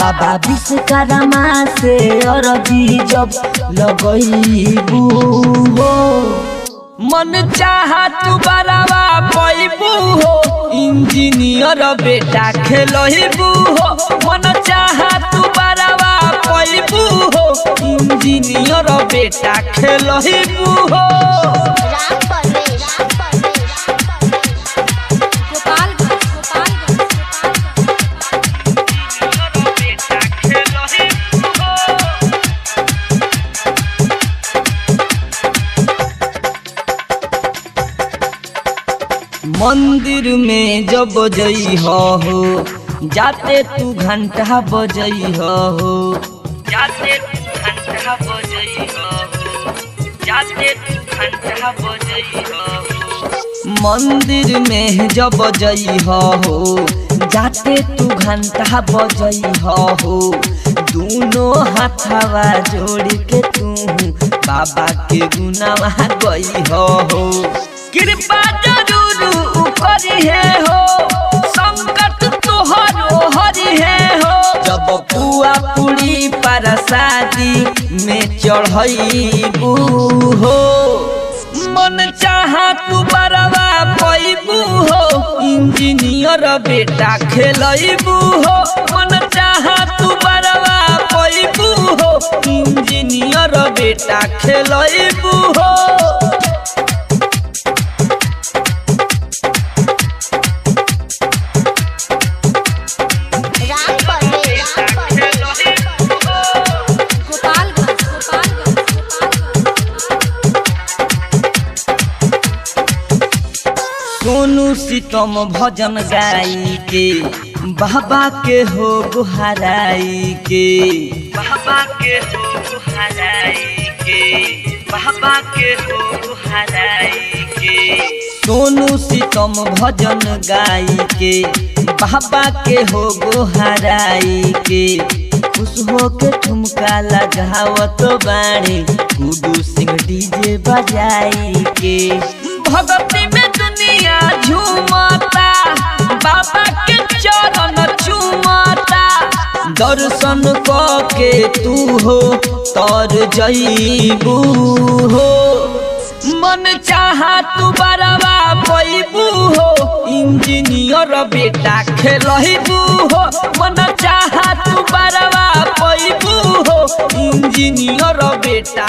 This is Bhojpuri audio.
बाबा विश्वकर्मा से अरजी जब लगैबू हो मन चाहा तू बरावा पैबू हो इंजीनियर बेटा खेलबू हो मन चाहा तू बरावा पैबू हो इंजीनियर बेटा खेलबू हो। मंदिर में जब जई हो जाते तू घंटा बजई हो जाते तू घंटा बजई हो जाते तू घंटा बजई हो मंदिर में जब जई हो जाते तू घंटा बजई हो दोनों हाथवा जोड़ के तू बाबा के गुनावा गई हो कृपा जरूर करी है हो संकट तोहरो हरी है हो जब पुआ पूरी प्रसादी में चढ़ैबू हो मन चाहा तू बरवा पैबू हो इंजीनियर बेटा खेलबू हो मन चाहा तू बरवा पैबू हो इंजीनियर बेटा खेलबू हो। सोनू सीतम भजन गाई के बाबा के हो गुहाराई के बाबा के हो गुहाराई के बाबा के हो गुहाराई के सोनू सीतम भजन गाई के बाबा के हो गुहाराई के खुश हो के ठुमका लगावत बाड़े गुडू सिंह डीजे बजाई के भगती में दुनिया झूमता बाबा के चरण चूमता दर्शन के तू हो तर जईबू हो मन चाहा तू बरवा पैबू हो इंजीनियर बेटा खेलबू हो मन चाहा तू बरवा पैबू हो इंजीनियर बेटा